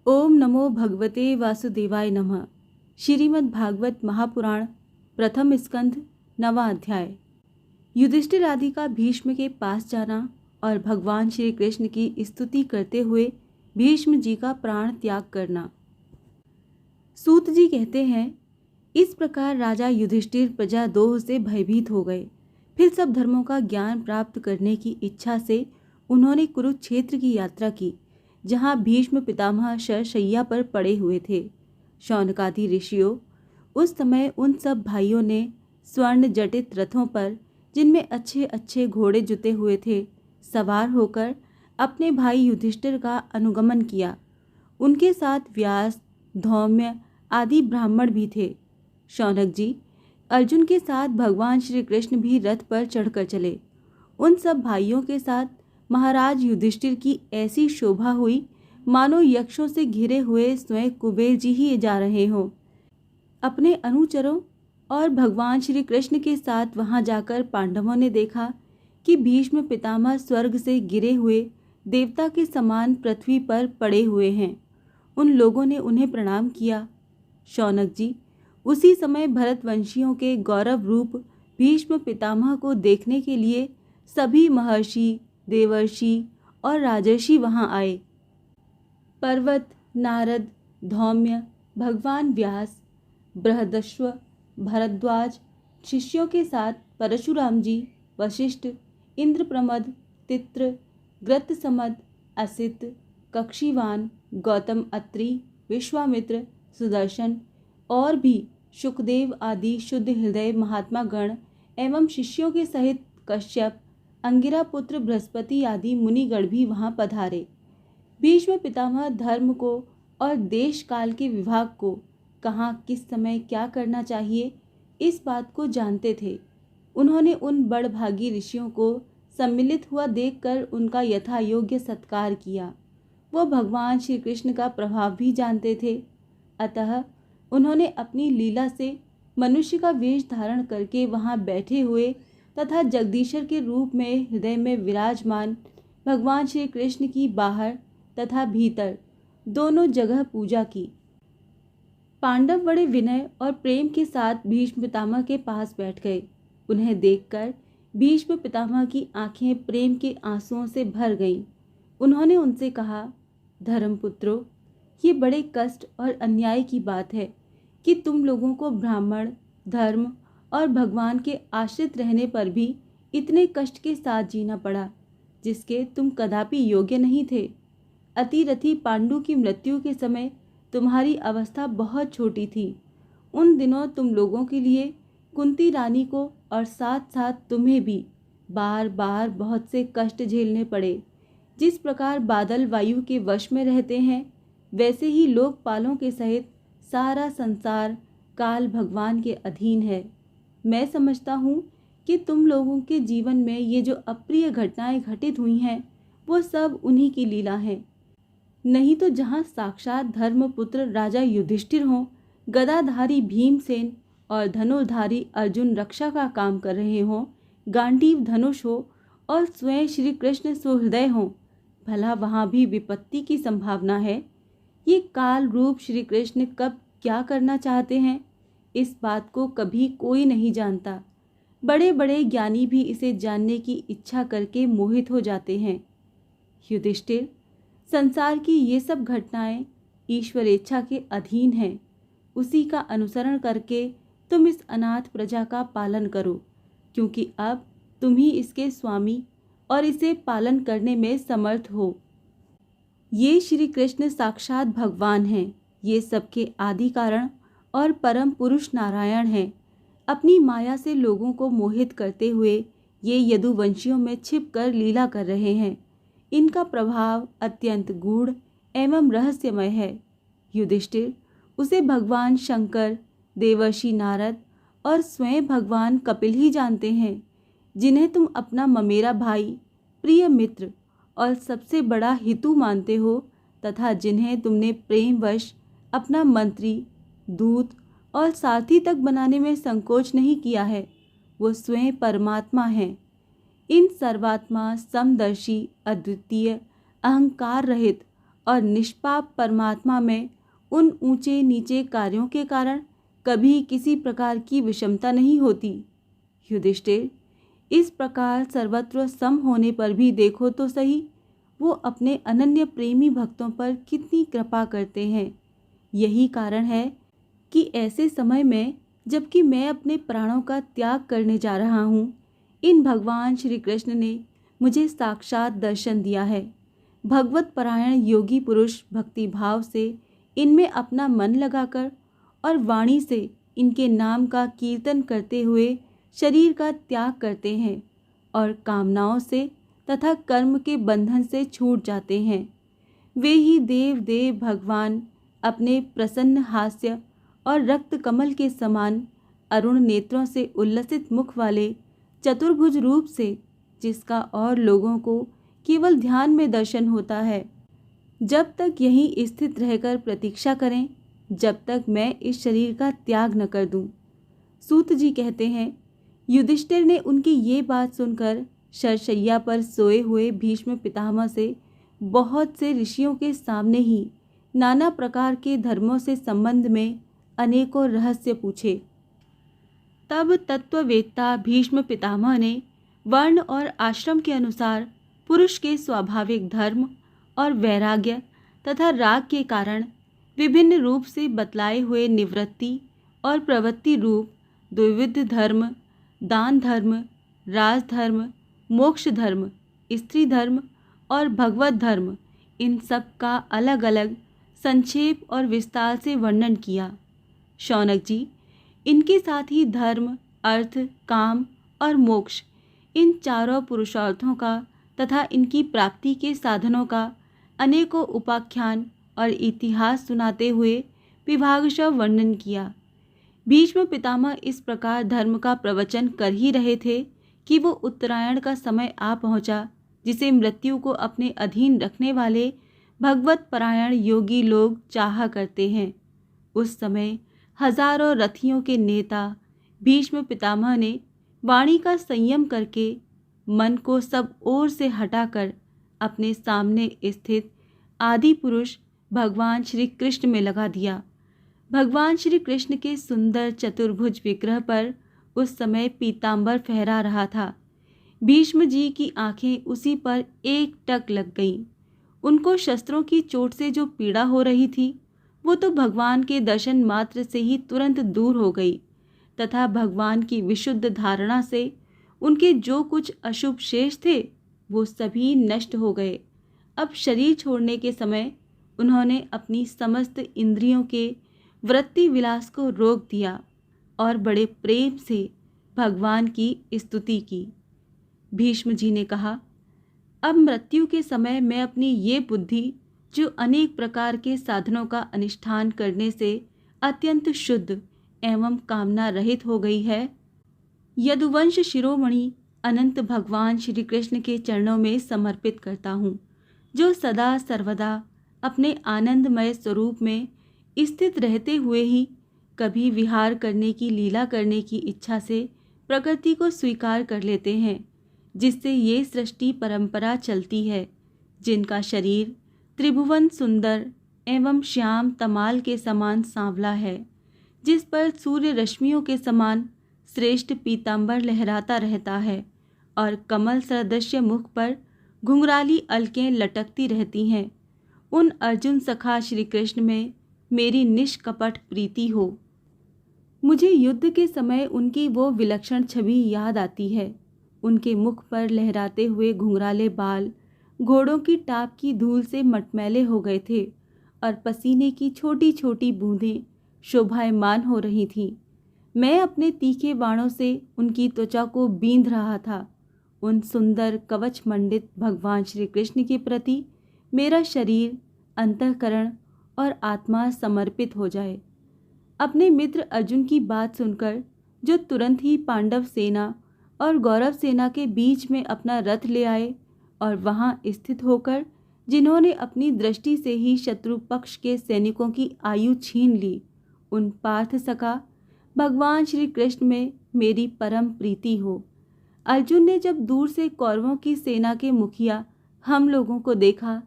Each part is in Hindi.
ओम नमो भगवते वासुदेवाय नमः। श्रीमद् भागवत महापुराण प्रथम स्कंध नवा अध्याय। युधिष्ठिर आदि का भीष्म के पास जाना और भगवान श्री कृष्ण की स्तुति करते हुए भीष्म जी का प्राण त्याग करना। सूत जी कहते हैं, इस प्रकार राजा युधिष्ठिर प्रजाद्रोह से भयभीत हो गए। फिर सब धर्मों का ज्ञान प्राप्त करने की इच्छा से उन्होंने कुरुक्षेत्र की यात्रा की, जहाँ भीष्म पितामह शरशैया पर पड़े हुए थे। शौनकादि ऋषियों, उस समय उन सब भाइयों ने स्वर्ण जटित रथों पर, जिनमें अच्छे अच्छे घोड़े जुते हुए थे, सवार होकर अपने भाई युधिष्ठिर का अनुगमन किया। उनके साथ व्यास, धौम्य आदि ब्राह्मण भी थे। शौनक जी अर्जुन के साथ भगवान श्री कृष्ण भी रथ पर चढ़कर चले। उन सब भाइयों के साथ महाराज युधिष्ठिर की ऐसी शोभा हुई मानो यक्षों से घिरे हुए स्वयं कुबेर जी ही जा रहे हों। अपने अनुचरों और भगवान श्री कृष्ण के साथ वहां जाकर पांडवों ने देखा कि भीष्म पितामह स्वर्ग से गिरे हुए देवता के समान पृथ्वी पर पड़े हुए हैं। उन लोगों ने उन्हें प्रणाम किया। शौनक जी, उसी समय भरतवंशियों के गौरव रूप भीष्म पितामह को देखने के लिए सभी महर्षि, देवर्षि और राजर्षि वहां आए। पर्वत, नारद, धौम्य, भगवान व्यास, बृहदश्व, भरद्वाज शिष्यों के साथ परशुराम जी, वशिष्ठ, इंद्रप्रमद, तित्र, ग्रतसमद, असित, कक्षीवान, गौतम अत्रि, विश्वामित्र, सुदर्शन और भी शुकदेव आदि शुद्ध हृदय महात्मा गण एवं शिष्यों के सहित कश्यप, अंगिरा पुत्र बृहस्पति आदि मुनिगण भी वहां पधारे। भीष्म पितामह धर्म को और देश काल के विभाग को, कहाँ किस समय क्या करना चाहिए, इस बात को जानते थे। उन्होंने उन बड़भागी ऋषियों को सम्मिलित हुआ देखकर उनका यथा योग्य सत्कार किया। वो भगवान श्री कृष्ण का प्रभाव भी जानते थे, अतः उन्होंने अपनी लीला से मनुष्य का वेश धारण करके वहां बैठे हुए तथा जगदीशर के रूप में हृदय में विराजमान भगवान श्री कृष्ण की बाहर तथा भीतर दोनों जगह पूजा की। पांडव बड़े विनय और प्रेम के साथ भीष्म पितामह के पास बैठ गए। उन्हें देखकर भीष्म पितामह की आंखें प्रेम के आंसुओं से भर गईं। उन्होंने उनसे कहा, धर्मपुत्रों, ये बड़े कष्ट और अन्याय की बात है कि तुम लोगों को ब्राह्मण, धर्म और भगवान के आश्रित रहने पर भी इतने कष्ट के साथ जीना पड़ा, जिसके तुम कदापि योग्य नहीं थे। अतिरथी पांडु की मृत्यु के समय तुम्हारी अवस्था बहुत छोटी थी। उन दिनों तुम लोगों के लिए कुंती रानी को और साथ साथ तुम्हें भी बार बार बहुत से कष्ट झेलने पड़े। जिस प्रकार बादल वायु के वश में रहते हैं, वैसे ही लोकपालों के सहित सारा संसार काल भगवान के अधीन है। मैं समझता हूँ कि तुम लोगों के जीवन में ये जो अप्रिय घटनाएं घटित हुई हैं, वो सब उन्हीं की लीला है। नहीं तो जहाँ साक्षात धर्मपुत्र राजा युधिष्ठिर हों, गदाधारी भीमसेन और धनुर्धारी अर्जुन रक्षा का काम कर रहे हों, गांडीव धनुष हो और स्वयं श्री कृष्ण सुहृदय हों, भला वहाँ भी विपत्ति की संभावना है। ये काल रूप श्री कृष्ण कब क्या करना चाहते हैं, इस बात को कभी कोई नहीं जानता। बड़े बड़े ज्ञानी भी इसे जानने की इच्छा करके मोहित हो जाते हैं। युधिष्ठिर, संसार की ये सब घटनाएं ईश्वर इच्छा के अधीन हैं। उसी का अनुसरण करके तुम इस अनाथ प्रजा का पालन करो, क्योंकि अब तुम ही इसके स्वामी और इसे पालन करने में समर्थ हो। ये श्री कृष्ण साक्षात भगवान हैं। ये सबके आदि कारण और परम पुरुष नारायण हैं। अपनी माया से लोगों को मोहित करते हुए ये यदुवंशियों में छिपकर लीला कर रहे हैं। इनका प्रभाव अत्यंत गूढ़ एवं रहस्यमय है। युधिष्ठिर, उसे भगवान शंकर, देवर्षि नारद और स्वयं भगवान कपिल ही जानते हैं, जिन्हें तुम अपना ममेरा भाई, प्रिय मित्र और सबसे बड़ा हितु मानते हो, तथा जिन्हें तुमने प्रेमवश अपना मंत्री, दूत और सारथी तक बनाने में संकोच नहीं किया है। वो स्वयं परमात्मा हैं। इन सर्वात्मा, समदर्शी, अद्वितीय, अहंकार रहित और निष्पाप परमात्मा में उन ऊंचे नीचे कार्यों के कारण कभी किसी प्रकार की विषमता नहीं होती। युधिष्ठिर, इस प्रकार सर्वत्र सम होने पर भी देखो तो सही, वो अपने अनन्य प्रेमी भक्तों पर कितनी कृपा करते हैं। यही कारण है कि ऐसे समय में, जबकि मैं अपने प्राणों का त्याग करने जा रहा हूँ, इन भगवान श्री कृष्ण ने मुझे साक्षात दर्शन दिया है। भगवत परायण योगी पुरुष भक्ति भाव से इनमें अपना मन लगाकर और वाणी से इनके नाम का कीर्तन करते हुए शरीर का त्याग करते हैं और कामनाओं से तथा कर्म के बंधन से छूट जाते हैं। वे ही देव देव भगवान अपने प्रसन्न हास्य और रक्त कमल के समान अरुण नेत्रों से उल्लसित मुख वाले चतुर्भुज रूप से, जिसका और लोगों को केवल ध्यान में दर्शन होता है, जब तक यहीं स्थित रहकर प्रतीक्षा करें जब तक मैं इस शरीर का त्याग न कर दूं। सूत जी कहते हैं, युधिष्ठिर ने उनकी ये बात सुनकर शरशैया पर सोए हुए भीष्म पितामह से बहुत से ऋषियों के सामने ही नाना प्रकार के धर्मों से संबंध में अनेकों रहस्य पूछे। तब तत्ववेत्ता भीष्म पितामह ने वर्ण और आश्रम के अनुसार पुरुष के स्वाभाविक धर्म और वैराग्य तथा राग के कारण विभिन्न रूप से बतलाए हुए निवृत्ति और प्रवृत्ति रूप द्विविध धर्म, दान धर्म, राजधर्म, मोक्ष धर्म, स्त्री धर्म और भगवत धर्म, इन सब का अलग अलग संक्षेप और विस्तार से वर्णन किया। शौनक जी, इनके साथ ही धर्म, अर्थ, काम और मोक्ष, इन चारों पुरुषार्थों का तथा इनकी प्राप्ति के साधनों का अनेकों उपाख्यान और इतिहास सुनाते हुए विभागशः वर्णन किया। भीष्म पितामह इस प्रकार धर्म का प्रवचन कर ही रहे थे कि वो उत्तरायण का समय आ पहुंचा, जिसे मृत्यु को अपने अधीन रखने वाले भगवत परायण योगी लोग चाहा करते हैं। उस समय हजारों रथियों के नेता भीष्म पितामह ने वाणी का संयम करके मन को सब ओर से हटाकर अपने सामने स्थित आदि पुरुष भगवान श्री कृष्ण में लगा दिया। भगवान श्री कृष्ण के सुंदर चतुर्भुज विग्रह पर उस समय पीतांबर फहरा रहा था। भीष्म जी की आंखें उसी पर एक टक लग गईं। उनको शस्त्रों की चोट से जो पीड़ा हो रही थी, वो तो भगवान के दर्शन मात्र से ही तुरंत दूर हो गई तथा भगवान की विशुद्ध धारणा से उनके जो कुछ अशुभ शेष थे, वो सभी नष्ट हो गए। अब शरीर छोड़ने के समय उन्होंने अपनी समस्त इंद्रियों के वृत्ति विलास को रोक दिया और बड़े प्रेम से भगवान की स्तुति की। भीष्म जी ने कहा, अब मृत्यु के समय मैं अपनी ये बुद्धि, जो अनेक प्रकार के साधनों का अनुष्ठान करने से अत्यंत शुद्ध एवं कामना रहित हो गई है, यदुवंश शिरोमणि अनंत भगवान श्री कृष्ण के चरणों में समर्पित करता हूँ, जो सदा सर्वदा अपने आनंदमय स्वरूप में स्थित रहते हुए ही कभी विहार करने की लीला करने की इच्छा से प्रकृति को स्वीकार कर लेते हैं, जिससे ये सृष्टि परंपरा चलती है, जिनका शरीर त्रिभुवन सुंदर एवं श्याम तमाल के समान सांवला है, जिस पर सूर्य रश्मियों के समान श्रेष्ठ पीतांबर लहराता रहता है और कमल सदृश्य मुख पर घुंघराली अलकें लटकती रहती हैं, उन अर्जुन सखा श्री कृष्ण में मेरी निष्कपट प्रीति हो। मुझे युद्ध के समय उनकी वो विलक्षण छवि याद आती है। उनके मुख पर लहराते हुए घुंघराले बाल घोड़ों की टाप की धूल से मटमैले हो गए थे और पसीने की छोटी छोटी बूंदें शोभायमान हो रही थीं। मैं अपने तीखे बाणों से उनकी त्वचा को बींध रहा था। उन सुंदर कवच मंडित भगवान श्री कृष्ण के प्रति मेरा शरीर, अंतःकरण और आत्मा समर्पित हो जाए। अपने मित्र अर्जुन की बात सुनकर, जो तुरंत ही पांडव सेना और गौरव सेना के बीच में अपना रथ ले आए और वहां स्थित होकर जिन्होंने अपनी दृष्टि से ही शत्रु पक्ष के सैनिकों की आयु छीन ली, उन पार्थ सखा भगवान श्री कृष्ण में मेरी परम प्रीति हो। अर्जुन ने जब दूर से कौरवों की सेना के मुखिया हम लोगों को देखा,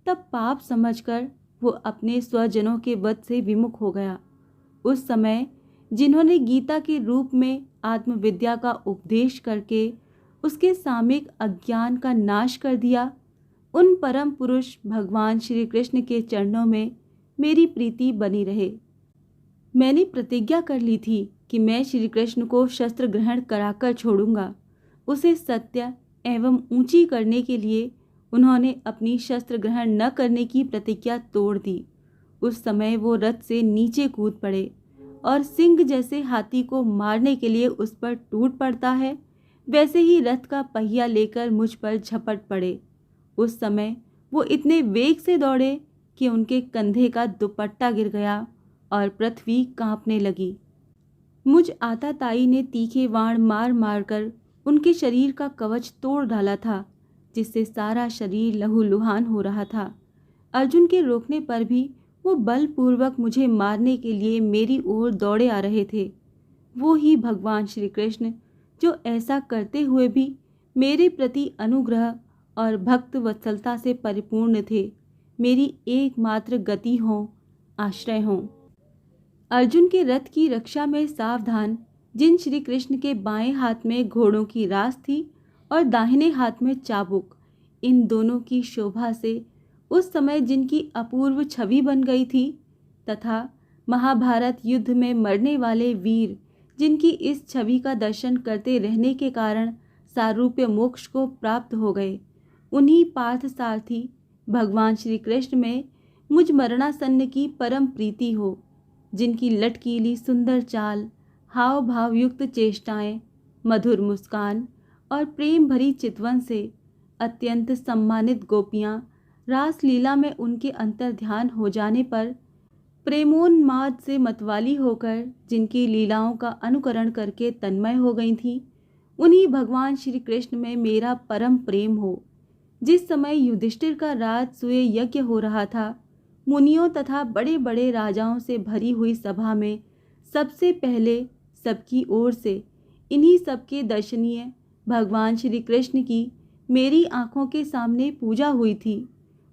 तब पाप समझकर वो अपने स्वजनों के वध से विमुख हो गया। उस समय जिन्होंने गीता के रूप में आत्मविद्या का उपदेश करके उसके सामयिक अज्ञान का नाश कर दिया, उन परम पुरुष भगवान श्री कृष्ण के चरणों में मेरी प्रीति बनी रहे। मैंने प्रतिज्ञा कर ली थी कि मैं श्री कृष्ण को शस्त्र ग्रहण कराकर छोड़ूंगा। उसे सत्य एवं ऊंची करने के लिए उन्होंने अपनी शस्त्र ग्रहण न करने की प्रतिज्ञा तोड़ दी। उस समय वो रथ से नीचे कूद पड़े और सिंह जैसे हाथी को मारने के लिए उस पर टूट पड़ता है, वैसे ही रथ का पहिया लेकर मुझ पर झपट पड़े। उस समय वो इतने वेग से दौड़े कि उनके कंधे का दुपट्टा गिर गया और पृथ्वी कांपने लगी। मुझ आताताई ने तीखे वाण मार मार कर उनके शरीर का कवच तोड़ डाला था, जिससे सारा शरीर लहूलुहान हो रहा था। अर्जुन के रोकने पर भी वो बलपूर्वक मुझे मारने के लिए मेरी ओर दौड़े आ रहे थे। वो ही भगवान श्री कृष्ण जो ऐसा करते हुए भी मेरे प्रति अनुग्रह और भक्त वत्सलता से परिपूर्ण थे, मेरी एकमात्र गति हों, आश्रय हों। अर्जुन के रथ की रक्षा में सावधान जिन श्री कृष्ण के बाएं हाथ में घोड़ों की रास थी और दाहिने हाथ में चाबुक, इन दोनों की शोभा से उस समय जिनकी अपूर्व छवि बन गई थी, तथा महाभारत युद्ध में मरने वाले वीर जिनकी इस छवि का दर्शन करते रहने के कारण सारूप्य मोक्ष को प्राप्त हो गए, उन्हीं पार्थ सारथी भगवान श्री कृष्ण में मुझ मरणासन्न की परम प्रीति हो, जिनकी लटकीली सुंदर चाल, हाव भाव युक्त चेष्टाएं, मधुर मुस्कान और प्रेम भरी चितवन से अत्यंत सम्मानित गोपियां रास लीला में उनके अंतर्ध्यान हो जाने पर प्रेमोन्माद से मतवाली होकर जिनकी लीलाओं का अनुकरण करके तन्मय हो गई थीं, उन्हीं भगवान श्री कृष्ण में मेरा परम प्रेम हो। जिस समय युधिष्ठिर का राजसूय यज्ञ हो रहा था, मुनियों तथा बड़े बड़े राजाओं से भरी हुई सभा में सबसे पहले सबकी ओर से इन्हीं सबके दर्शनीय भगवान श्री कृष्ण की मेरी आंखों के सामने पूजा हुई थी,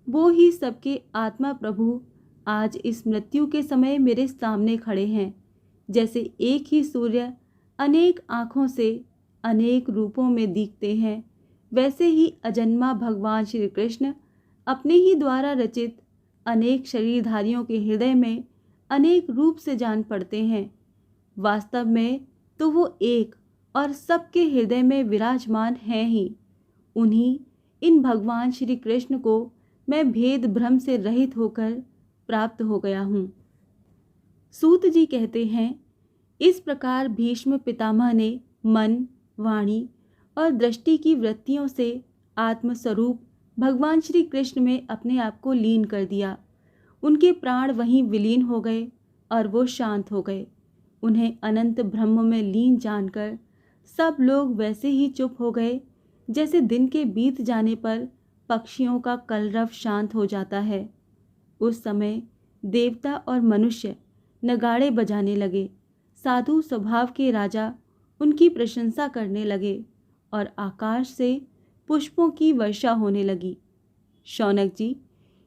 वो ही सबके आत्मा प्रभु आज इस मृत्यु के समय मेरे सामने खड़े हैं। जैसे एक ही सूर्य अनेक आँखों से अनेक रूपों में दिखते हैं, वैसे ही अजन्मा भगवान श्री कृष्ण अपने ही द्वारा रचित अनेक शरीरधारियों के हृदय में अनेक रूप से जान पड़ते हैं। वास्तव में तो वो एक और सबके हृदय में विराजमान हैं ही। उन्हीं इन भगवान श्री कृष्ण को मैं भेद भ्रम से रहित होकर प्राप्त हो गया हूँ। सूत जी कहते हैं, इस प्रकार भीष्म पितामह ने मन, वाणी और दृष्टि की वृत्तियों से आत्मस्वरूप भगवान श्री कृष्ण में अपने आप को लीन कर दिया। उनके प्राण वहीं विलीन हो गए और वो शांत हो गए। उन्हें अनंत ब्रह्म में लीन जानकर सब लोग वैसे ही चुप हो गए जैसे दिन के बीत जाने पर पक्षियों का कलरव शांत हो जाता है। उस समय देवता और मनुष्य नगाड़े बजाने लगे, साधु स्वभाव के राजा उनकी प्रशंसा करने लगे और आकाश से पुष्पों की वर्षा होने लगी। शौनक जी,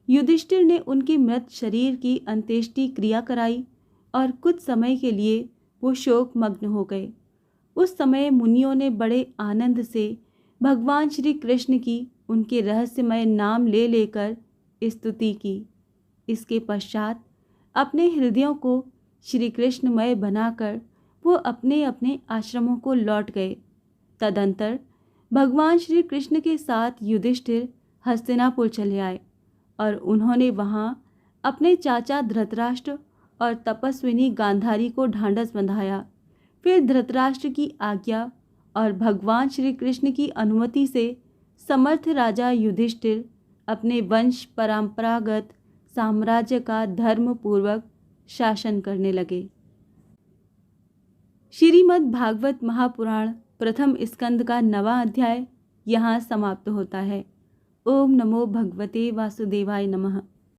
युधिष्ठिर ने उनके मृत शरीर की अंत्येष्टि क्रिया कराई और कुछ समय के लिए वो शोक मग्न हो गए। उस समय मुनियों ने बड़े आनंद से भगवान श्री कृष्ण की उनके रहस्यमय नाम ले लेकर स्तुति की। इसके पश्चात अपने हृदयों को श्री कृष्णमय बनाकर वो अपने अपने आश्रमों को लौट गए। तदंतर भगवान श्री कृष्ण के साथ युधिष्ठिर हस्तिनापुर चले आए और उन्होंने वहाँ अपने चाचा धृतराष्ट्र और तपस्विनी गांधारी को ढांढस बंधाया। फिर धृतराष्ट्र की आज्ञा और भगवान श्री कृष्ण की अनुमति से समर्थ राजा युधिष्ठिर अपने वंश परंपरागत साम्राज्य का धर्म पूर्वक शासन करने लगे। श्रीमद् भागवत महापुराण प्रथम स्कंद का 9वां अध्याय यहाँ समाप्त होता है। ओम नमो भगवते वासुदेवाय नमः।